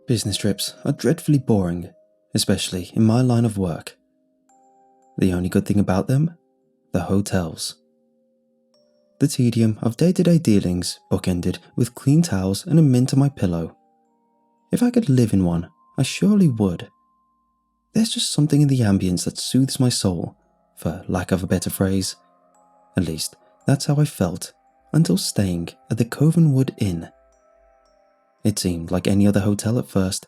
Business trips are dreadfully boring, especially in my line of work. The only good thing about them? The hotels. The tedium of day-to-day dealings bookended with clean towels and a mint on my pillow. If I could live in one, I surely would. There's just something in the ambience that soothes my soul, for lack of a better phrase. At least, that's how I felt until staying at the Covenwood Inn. It seemed like any other hotel at first.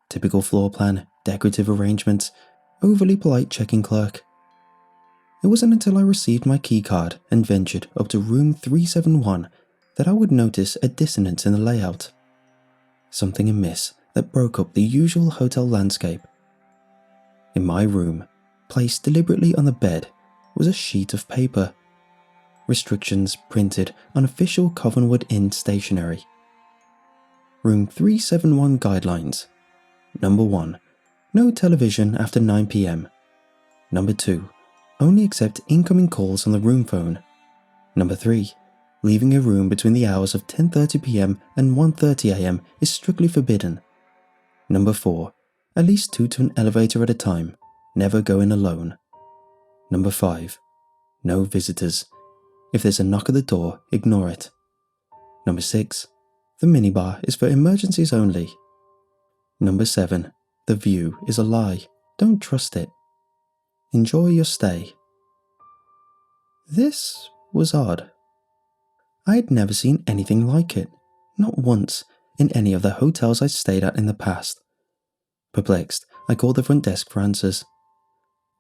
Typical floor plan, decorative arrangements, overly polite check-in clerk. It wasn't until I received my keycard and ventured up to room 371 that I would notice a dissonance in the layout. Something amiss that broke up the usual hotel landscape. In my room, placed deliberately on the bed, was a sheet of paper. Restrictions printed on official Covenwood Inn stationery. Room 371 guidelines. Number 1. No television after 9 p.m. Number 2. Only accept incoming calls on the room phone. Number 3. Leaving a room between the hours of 10:30 p.m. and 1:30 a.m. is strictly forbidden. Number 4. At least 2 to an elevator at a time. Never go in alone. Number 5. No visitors. If there's a knock at the door, ignore it. Number 6. The minibar is for emergencies only. Number 7. The view is a lie. Don't trust it. Enjoy your stay. This was odd. I had never seen anything like it, not once, in any of the hotels I'd stayed at in the past. Perplexed, I called the front desk for answers.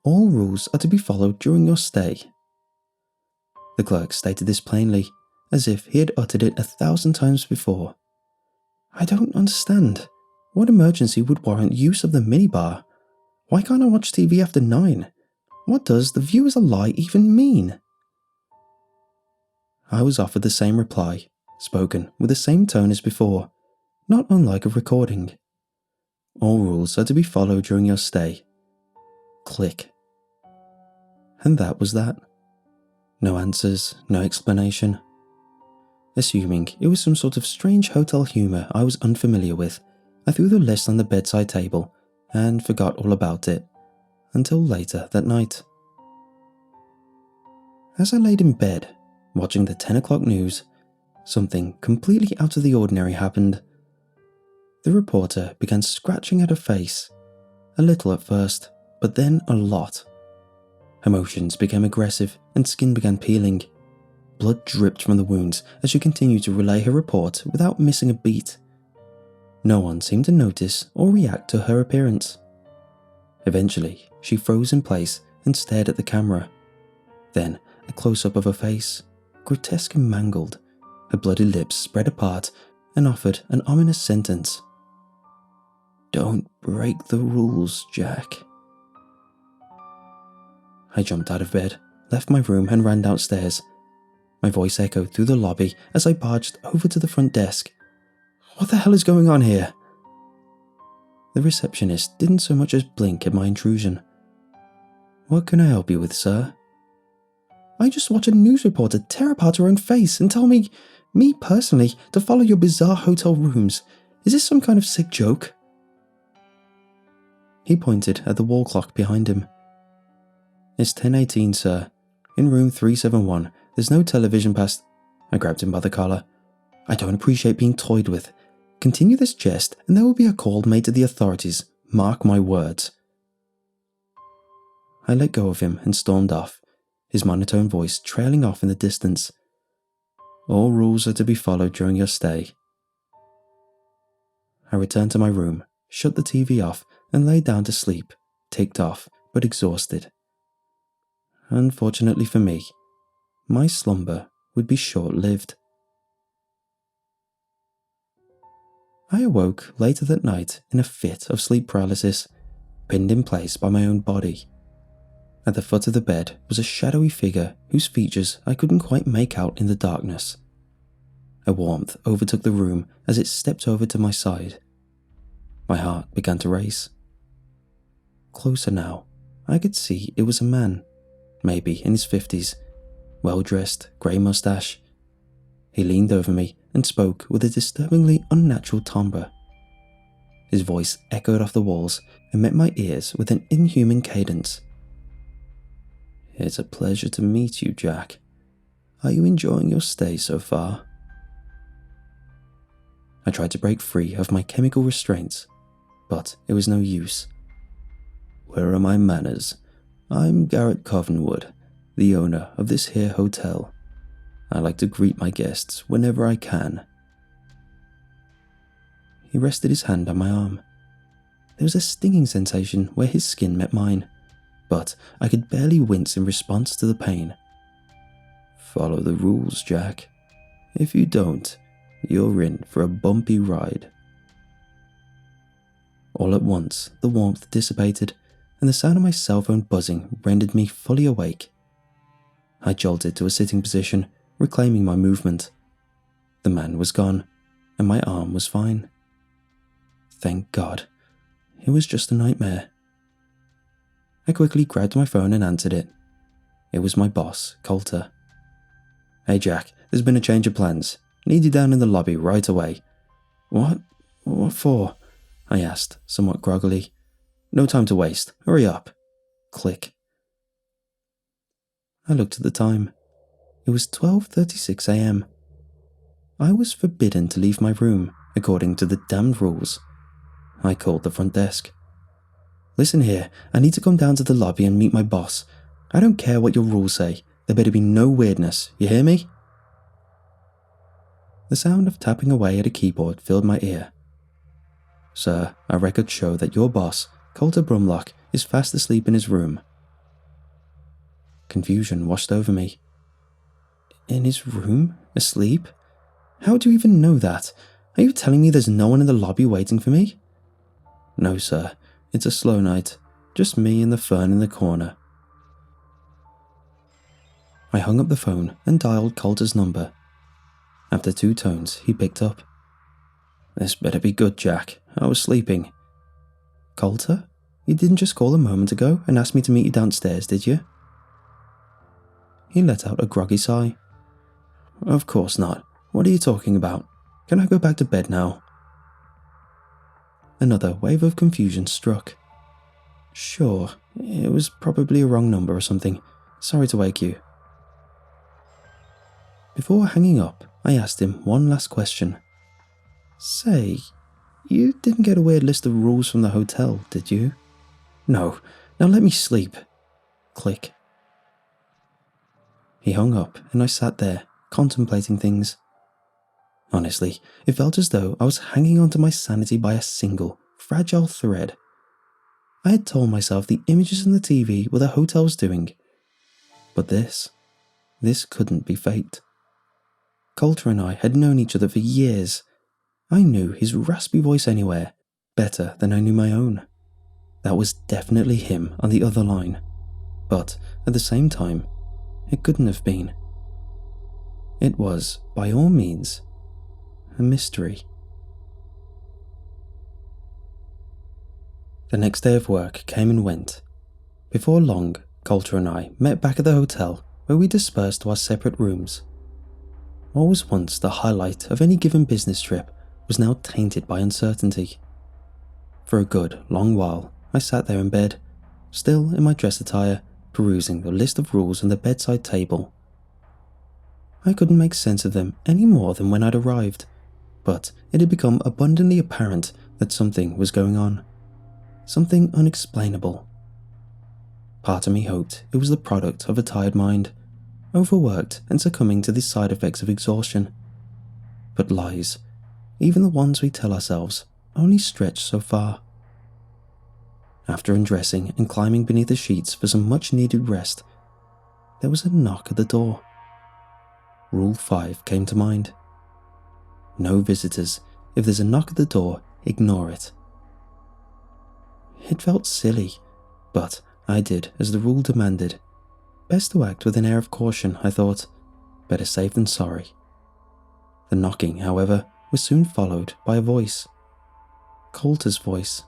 All rules are to be followed during your stay. The clerk stated this plainly, as if he had uttered it 1,000 times before. I don't understand. What emergency would warrant use of the minibar? Why can't I watch TV after 9? What does the view is a lie even mean? I was offered the same reply, spoken with the same tone as before, not unlike a recording. All rules are to be followed during your stay. Click. And that was that. No answers, no explanation. Assuming it was some sort of strange hotel humour I was unfamiliar with, I threw the list on the bedside table and forgot all about it, until later that night. As I laid in bed, watching the 10 o'clock news, something completely out of the ordinary happened. The reporter began scratching at her face, a little at first, but then a lot. Emotions became aggressive and skin began peeling. Blood dripped from the wounds as she continued to relay her report without missing a beat. No one seemed to notice or react to her appearance. Eventually, she froze in place and stared at the camera. Then, a close-up of her face, grotesque and mangled, her bloody lips spread apart and offered an ominous sentence. Don't break the rules, Jack. I jumped out of bed, left my room and ran downstairs. My voice echoed through the lobby as I barged over to the front desk. What the hell is going on here? The receptionist didn't so much as blink at my intrusion. What can I help you with, sir? I just watched a news reporter tear apart her own face and tell me personally, to follow your bizarre hotel rooms. Is this some kind of sick joke? He pointed at the wall clock behind him. It's 10:18, sir. In room 371, there's no television past... I grabbed him by the collar. I don't appreciate being toyed with. Continue this jest and there will be a call made to the authorities. Mark my words. I let go of him and stormed off, his monotone voice trailing off in the distance. All rules are to be followed during your stay. I returned to my room, shut the TV off and lay down to sleep, ticked off but exhausted. Unfortunately for me, my slumber would be short-lived. I awoke later that night in a fit of sleep paralysis, pinned in place by my own body. At the foot of the bed was a shadowy figure whose features I couldn't quite make out in the darkness. A warmth overtook the room as it stepped over to my side. My heart began to race. Closer now, I could see it was a man, maybe in his 50s, well-dressed, grey moustache. He leaned over me and spoke with a disturbingly unnatural timbre. His voice echoed off the walls and met my ears with an inhuman cadence. "It's a pleasure to meet you, Jack. Are you enjoying your stay so far?" I tried to break free of my chemical restraints, but it was no use. "Where are my manners? I'm Garrett Covenwood, the owner of this here hotel. I like to greet my guests whenever I can." He rested his hand on my arm. There was a stinging sensation where his skin met mine, but I could barely wince in response to the pain. "Follow the rules, Jack. If you don't, you're in for a bumpy ride." All at once, the warmth dissipated, and the sound of my cell phone buzzing rendered me fully awake. I jolted to a sitting position, reclaiming my movement. The man was gone, and my arm was fine. Thank God. It was just a nightmare. I quickly grabbed my phone and answered it. It was my boss, Colter. "Hey Jack, there's been a change of plans. Need you down in the lobby right away." "What? What for?" I asked, somewhat groggily. "No time to waste. Hurry up." Click. I looked at the time. It was 12:36 a.m. I was forbidden to leave my room, according to the damned rules. I called the front desk. "Listen here, I need to come down to the lobby and meet my boss. I don't care what your rules say. There better be no weirdness, you hear me?" The sound of tapping away at a keyboard filled my ear. "Sir, our records show that your boss, Colter Brumlock, is fast asleep in his room." Confusion washed over me. "In his room? Asleep? How do you even know that? Are you telling me there's no one in the lobby waiting for me?" "No, sir. It's a slow night. Just me and the fern in the corner." I hung up the phone and dialed Colter's number. After 2 tones, he picked up. "This better be good, Jack. I was sleeping." "Colter? You didn't just call a moment ago and ask me to meet you downstairs, did you?" He let out a groggy sigh. "Of course not. What are you talking about? Can I go back to bed now?" Another wave of confusion struck. "Sure, it was probably a wrong number or something. Sorry to wake you." Before hanging up, I asked him one last question. "Say, you didn't get a weird list of rules from the hotel, did you?" "No, now let me sleep." Click. He hung up and I sat there, contemplating things. Honestly, it felt as though I was hanging onto my sanity by a single, fragile thread. I had told myself the images on the TV were the hotel's doing. But this couldn't be fate. Colter and I had known each other for years. I knew his raspy voice anywhere, better than I knew my own. That was definitely him on the other line. But at the same time, it couldn't have been. It was, by all means, a mystery. The next day of work came and went. Before long, Colter and I met back at the hotel, where we dispersed to our separate rooms. What was once the highlight of any given business trip was now tainted by uncertainty. For a good long while, I sat there in bed, still in my dress attire, perusing the list of rules on the bedside table. I couldn't make sense of them any more than when I'd arrived, but it had become abundantly apparent that something was going on. Something unexplainable. Part of me hoped it was the product of a tired mind, overworked and succumbing to the side effects of exhaustion. But lies, even the ones we tell ourselves, only stretch so far. After undressing and climbing beneath the sheets for some much-needed rest, there was a knock at the door. Rule 5 came to mind. No visitors. If there's a knock at the door, ignore it. It felt silly, but I did as the rule demanded. Best to act with an air of caution, I thought. Better safe than sorry. The knocking, however, was soon followed by a voice. Colter's voice.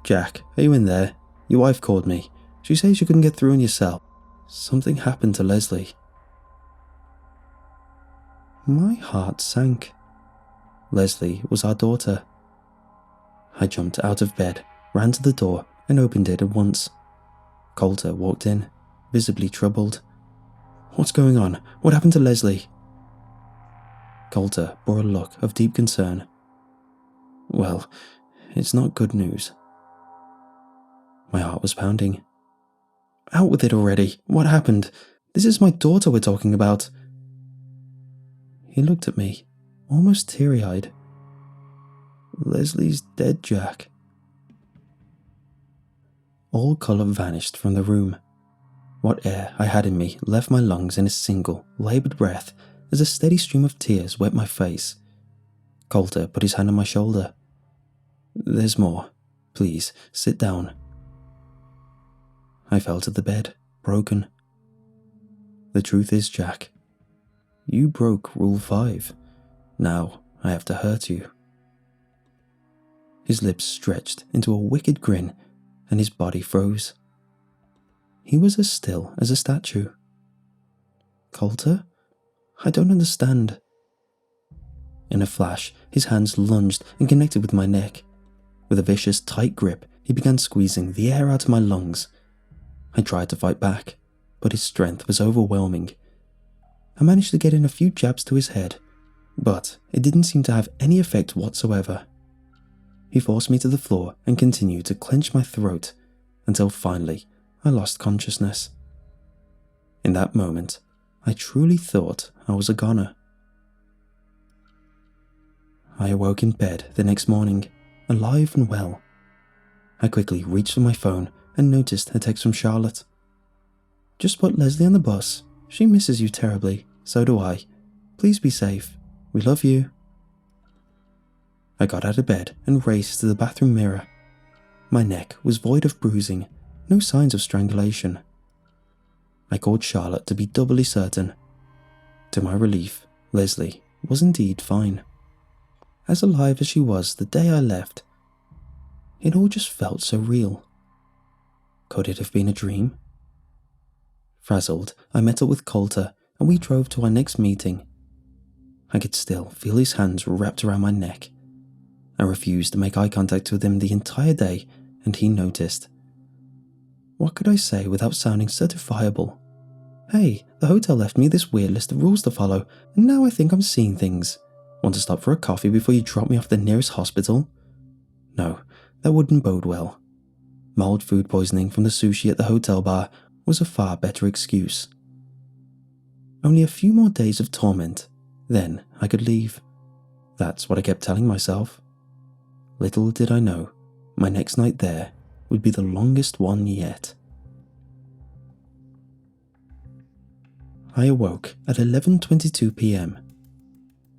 "Jack, are you in there? Your wife called me. She says you couldn't get through in your cell. Something happened to Leslie." My heart sank. Leslie was our daughter. I jumped out of bed, ran to the door, and opened it at once. Colter walked in, visibly troubled. "What's going on? What happened to Leslie?" Colter bore a look of deep concern. "Well, it's not good news." My heart was pounding. "Out with it already. What happened? This is my daughter we're talking about." He looked at me, almost teary-eyed. "Leslie's dead, Jack." All colour vanished from the room. What air I had in me left my lungs in a single, laboured breath as a steady stream of tears wet my face. Colter put his hand on my shoulder. "There's more. Please, sit down." I fell to the bed, broken. "The truth is, Jack, you broke Rule 5. Now I have to hurt you." His lips stretched into a wicked grin, and his body froze. He was as still as a statue. "Colter? I don't understand." In a flash, his hands lunged and connected with my neck. With a vicious, tight grip, he began squeezing the air out of my lungs. I tried to fight back, but his strength was overwhelming. I managed to get in a few jabs to his head, but it didn't seem to have any effect whatsoever. He forced me to the floor and continued to clench my throat until finally I lost consciousness. In that moment, I truly thought I was a goner. I awoke in bed the next morning, alive and well. I quickly reached for my phone and noticed a text from Charlotte. "Just put Leslie on the bus. She misses you terribly. So do I. Please be safe. We love you." I got out of bed and raced to the bathroom mirror. My neck was void of bruising, no signs of strangulation. I called Charlotte to be doubly certain. To my relief, Leslie was indeed fine. As alive as she was the day I left. It all just felt so real. Could it have been a dream? Frazzled, I met up with Colter and we drove to our next meeting. I could still feel his hands wrapped around my neck. I refused to make eye contact with him the entire day, and he noticed. What could I say without sounding certifiable? "Hey, the hotel left me this weird list of rules to follow, and now I think I'm seeing things. Want to stop for a coffee before you drop me off the nearest hospital?" No, that wouldn't bode well. Mild food poisoning from the sushi at the hotel bar was a far better excuse. Only a few more days of torment, then I could leave. That's what I kept telling myself. Little did I know, my next night there would be the longest one yet. I awoke at 11:22 p.m.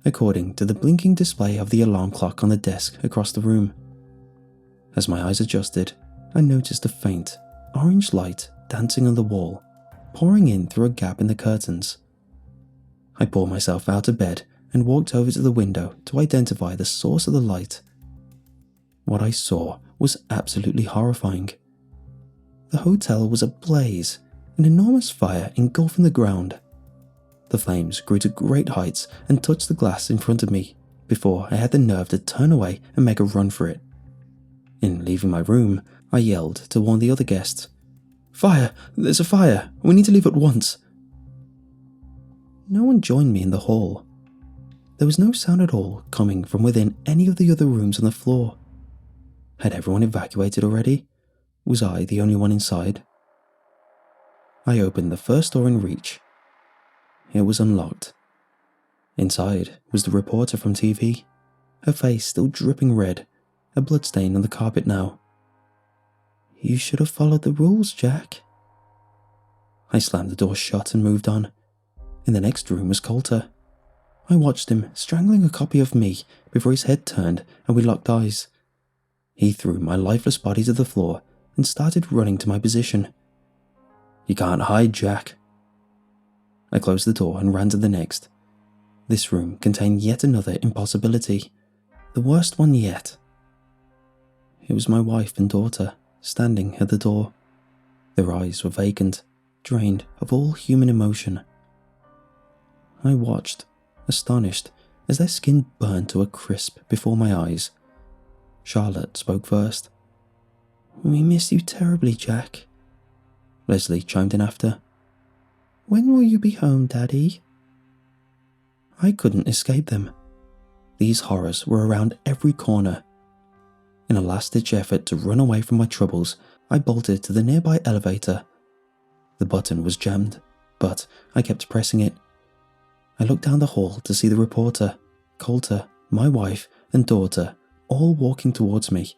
according to the blinking display of the alarm clock on the desk across the room. As my eyes adjusted, I noticed a faint, orange light dancing on the wall, pouring in through a gap in the curtains. I pulled myself out of bed and walked over to the window to identify the source of the light. What I saw was absolutely horrifying. The hotel was ablaze, an enormous fire engulfing the ground. The flames grew to great heights and touched the glass in front of me before I had the nerve to turn away and make a run for it. In leaving my room, I yelled to warn the other guests. "Fire! There's a fire! We need to leave at once!" No one joined me in the hall. There was no sound at all coming from within any of the other rooms on the floor. Had everyone evacuated already? Was I the only one inside? I opened the first door in reach. It was unlocked. Inside was the reporter from TV, her face still dripping red, a bloodstain on the carpet now. "You should have followed the rules, Jack." I slammed the door shut and moved on. In the next room was Colter. I watched him strangling a copy of me before his head turned and we locked eyes. He threw my lifeless body to the floor and started running to my position. "You can't hide, Jack." I closed the door and ran to the next. This room contained yet another impossibility, the worst one yet. It was my wife and daughter, standing at the door. Their eyes were vacant, drained of all human emotion. I watched, astonished, as their skin burned to a crisp before my eyes. Charlotte spoke first. "We miss you terribly, Jack," Leslie chimed in after. "When will you be home, Daddy?" I couldn't escape them. These horrors were around every corner. In a last-ditch effort to run away from my troubles, I bolted to the nearby elevator. The button was jammed, but I kept pressing it. I looked down the hall to see the reporter, Colter, my wife, and daughter all walking towards me.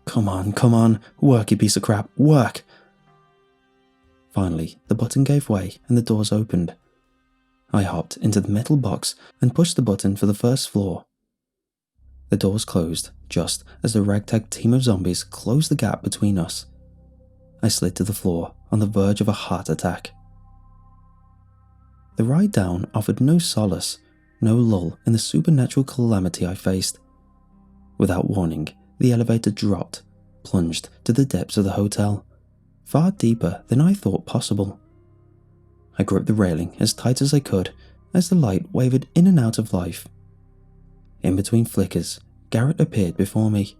Come on, work, you piece of crap, work! Finally, the button gave way and the doors opened. I hopped into the metal box and pushed the button for the first floor. The doors closed just as the ragtag team of zombies closed the gap between us. I slid to the floor on the verge of a heart attack. The ride down offered no solace, no lull in the supernatural calamity I faced. Without warning, the elevator dropped, plunged to the depths of the hotel, far deeper than I thought possible. I gripped the railing as tight as I could as the light wavered in and out of life. In between flickers, Garrett appeared before me.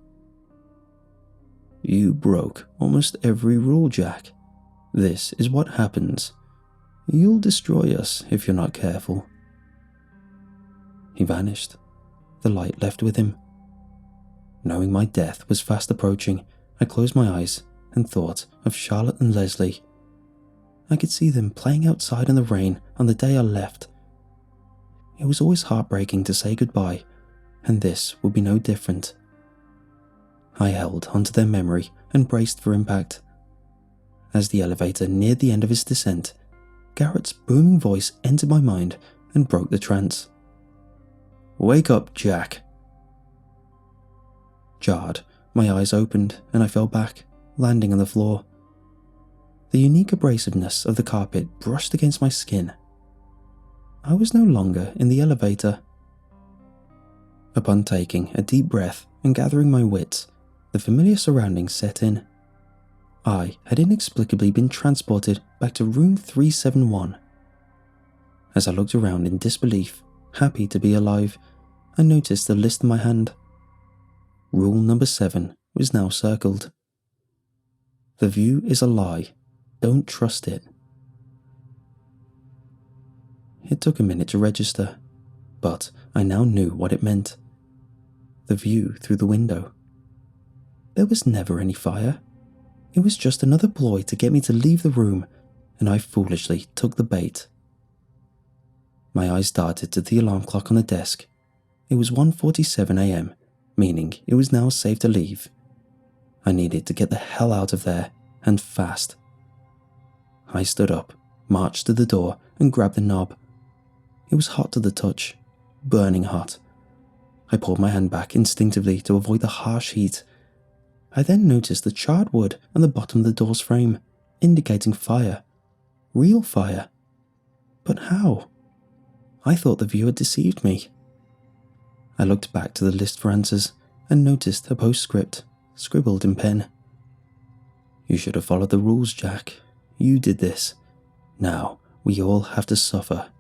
"You broke almost every rule, Jack. This is what happens. You'll destroy us if you're not careful." He vanished. The light left with him. Knowing my death was fast approaching, I closed my eyes and thought of Charlotte and Leslie. I could see them playing outside in the rain on the day I left. It was always heartbreaking to say goodbye, and this would be no different. I held onto their memory and braced for impact. As the elevator neared the end of its descent, Garrett's booming voice entered my mind and broke the trance. "Wake up, Jack." Jarred, my eyes opened and I fell back, landing on the floor. The unique abrasiveness of the carpet brushed against my skin. I was no longer in the elevator. Upon taking a deep breath and gathering my wits, the familiar surroundings set in. I had inexplicably been transported back to room 371. As I looked around in disbelief, happy to be alive, I noticed the list in my hand. Rule number 7 was now circled. The view is a lie. Don't trust it. It took a minute to register, but I now knew what it meant. The view through the window. There was never any fire. It was just another ploy to get me to leave the room, and I foolishly took the bait. My eyes darted to the alarm clock on the desk. It was 1:47 a.m., meaning it was now safe to leave. I needed to get the hell out of there, and fast. I stood up, marched to the door, and grabbed the knob. It was hot to the touch, burning hot. I pulled my hand back instinctively to avoid the harsh heat. I then noticed the charred wood on the bottom of the door's frame, indicating fire. Real fire. But how? I thought the view had deceived me. I looked back to the list for answers and noticed a postscript, scribbled in pen. "You should have followed the rules, Jack. You did this. Now we all have to suffer."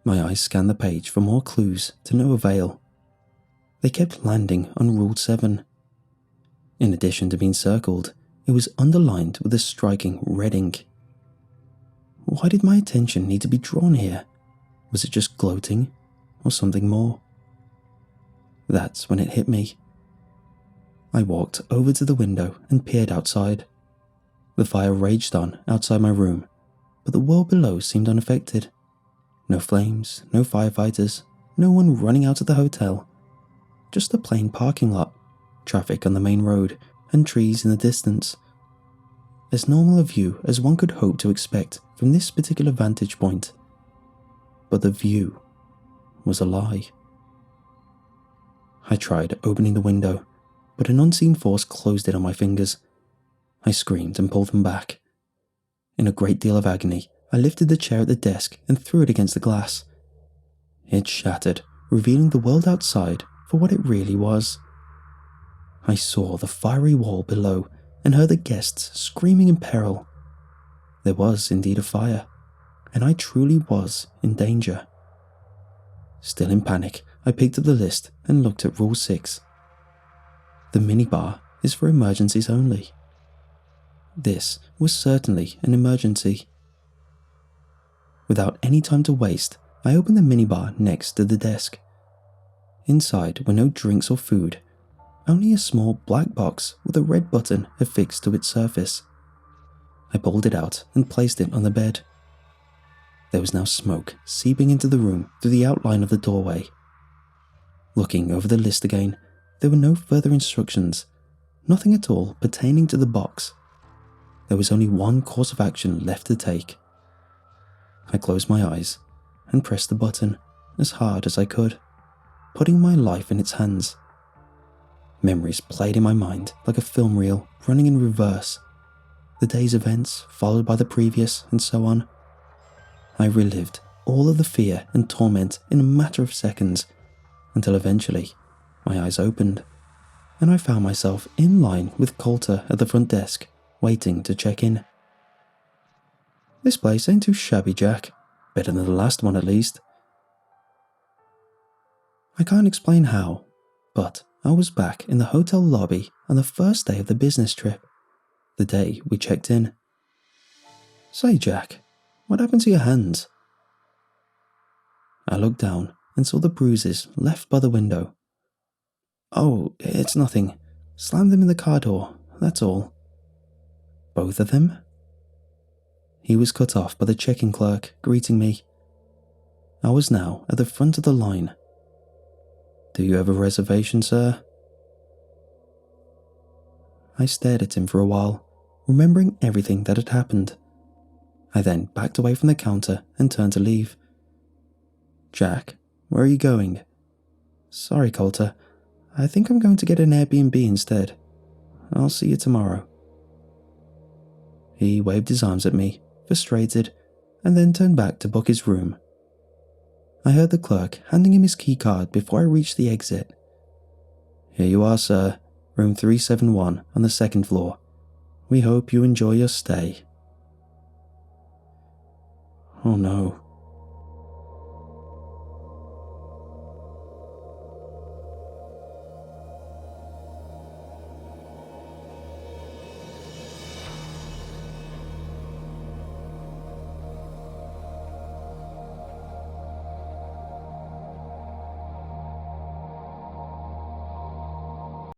My eyes scanned the page for more clues to no avail. They kept landing on Rule 7. In addition to being circled, it was underlined with a striking red ink. Why did my attention need to be drawn here? Was it just gloating, or something more? That's when it hit me. I walked over to the window and peered outside. The fire raged on outside my room, but the world below seemed unaffected. No flames, no firefighters, no one running out of the hotel. Just a plain parking lot, traffic on the main road, and trees in the distance. As normal a view as one could hope to expect from this particular vantage point. But the view was a lie. I tried opening the window, but an unseen force closed it on my fingers. I screamed and pulled them back. In a great deal of agony, I lifted the chair at the desk and threw it against the glass. It shattered, revealing the world outside for what it really was. I saw the fiery wall below and heard the guests screaming in peril. There was indeed a fire, and I truly was in danger. Still in panic, I picked up the list and looked at Rule 6. The minibar is for emergencies only. This was certainly an emergency. Without any time to waste, I opened the minibar next to the desk. Inside were no drinks or food, only a small black box with a red button affixed to its surface. I pulled it out and placed it on the bed. There was now smoke seeping into the room through the outline of the doorway. Looking over the list again, there were no further instructions, nothing at all pertaining to the box. There was only one course of action left to take. I closed my eyes and pressed the button as hard as I could, putting my life in its hands. Memories played in my mind like a film reel running in reverse. The day's events followed by the previous, and so on. I relived all of the fear and torment in a matter of seconds, until eventually my eyes opened, and I found myself in line with Colter at the front desk, waiting to check in. "This place ain't too shabby, Jack. Better than the last one at least." I can't explain how, but I was back in the hotel lobby on the first day of the business trip, the day we checked in. "Say, Jack, what happened to your hands?" I looked down and saw the bruises left by the window. "Oh, it's nothing. Slammed them in the car door, that's all." "Both of them?" He was cut off by the check-in clerk greeting me. I was now at the front of the line. "Do you have a reservation, sir?" I stared at him for a while, remembering everything that had happened. I then backed away from the counter and turned to leave. "Jack, where are you going?" "Sorry, Colter. I think I'm going to get an Airbnb instead. I'll see you tomorrow." He waved his arms at me, frustrated, and then turned back to book his room. I heard the clerk handing him his key card before I reached the exit. "Here you are, sir. Room 371 on the second floor. We hope you enjoy your stay." Oh no.